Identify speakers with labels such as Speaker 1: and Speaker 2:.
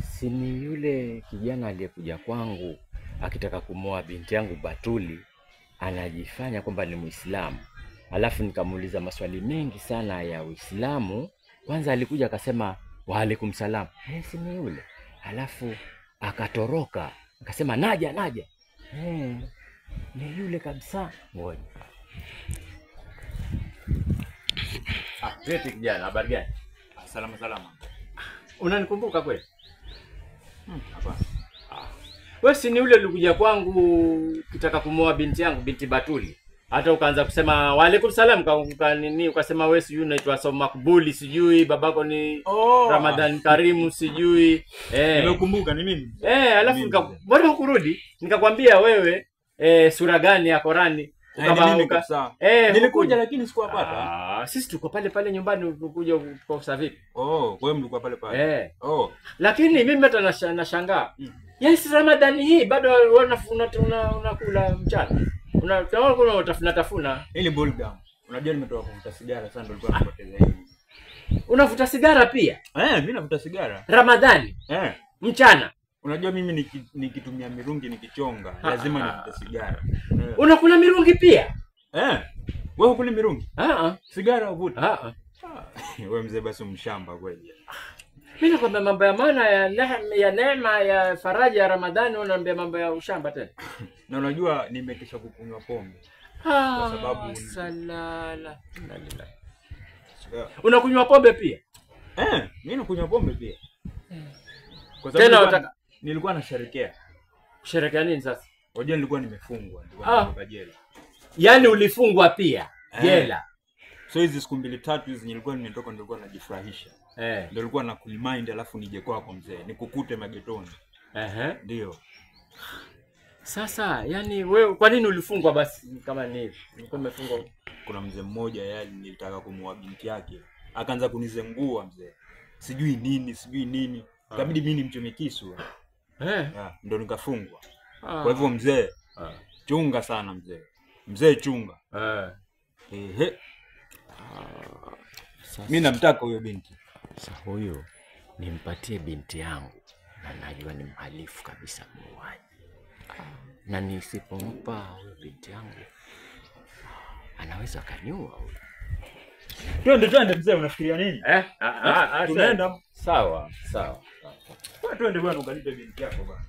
Speaker 1: Si ni yule kijana aliyekuja kwangu akitaka kumoa binti yangu Batuli, anajifanya kwamba ni Muislamu. Alafu nikamuuliza maswali mengi sana ya Uislamu. Kwanza alikuja akasema wa alaikum salam. Si ni yule. Alafu akatoroka. Akasema naja. Ni yule kabisa. Ngoja. Vipi kijana, habari gani?
Speaker 2: Salama.
Speaker 1: Unanikumbuka kweli?
Speaker 2: Hapana.
Speaker 1: Wewe si ni yule ulikuja kwangu kitaka kumoa binti yangu, binti Batuli. Hata ukaanza kusema wa alaikum salam, ukasema wewe sijui unaitwa Saum Makbuli, sijui babako ni Ramadhan Karimu, sijui
Speaker 2: Nimekumbuka ni mimi.
Speaker 1: Alafu bora hukurudi, nikakwambia wewe sura gani ya Qurani?
Speaker 2: Nilikuja lakini sikuwapata.
Speaker 1: Sisi tuko pale nyumbani, ukuja kwa vipi?
Speaker 2: Kwa hiyo mlikuwa pale.
Speaker 1: Lakini mimi hata nashangaa. Yes, Ramadhani hii bado unakula mchana. Unatafuna.
Speaker 2: Ili bulgam. Unajua nimetoka kuvuta sigara, sasa ndio nilikuwa napoteza hivi.
Speaker 1: Unavuta sigara pia?
Speaker 2: Mimi navuta sigara.
Speaker 1: Ramadhani? Mchana.
Speaker 2: Unajua mimi nikitumia mirungi nikichonga, lazima nivute sigara.
Speaker 1: Unakula mirungi pia?
Speaker 2: Wewe hukuli mirungi? Sigara uvuta? Wewe mzee basi mshamba kweli.
Speaker 1: Mimi nakwambia mambo ya maana ya neema ya faraja ya Ramadhani, unaambia mambo ya ushamba tena.
Speaker 2: Na unajua nimekisha kukunywa pombe. Kwa sababu
Speaker 1: salala. Unakunywa pombe pia?
Speaker 2: Mimi nakunywa pombe pia.
Speaker 1: Kwa sababu
Speaker 2: nilikuwa nasherekea.
Speaker 1: Kusherekea nini sasa?
Speaker 2: Unajua nilikuwa nimefungwa, nilikuwa nimetoka jela.
Speaker 1: Yaani ulifungwa pia jela.
Speaker 2: So hizi siku 2-3 hizi nilikuwa nimetoka, nilikuwa najifurahisha. Ndio nilikuwa na kulimind, alafu nije kwako mzee, nikukute magetoni. Ndio.
Speaker 1: Sasa yani wewe kwa nini ulifungwa basi kama ni hivi? Ulikuwa umefungwa.
Speaker 2: Kuna mzee mmoja yani nilitaka kumuoa binti yake. Akaanza kunizengua mzee. Sijui nini. Ikabidi mimi nimchome kisu. Ndio nikafungwa. Kwa hivyo mzee, chunga sana mzee. Mzee chunga. Mimi namtaka huyo binti.
Speaker 1: Sasa huyo nimpatie binti yangu, na najua ni mhalifu kabisa muuaji. Na nisipompa huyo binti yangu anaweza kaniua huyo.
Speaker 2: Twende mzee, unafikiria nini?
Speaker 1: Tunaenda. Sawa.
Speaker 2: Twende bwana ukalipe binti yako bwana.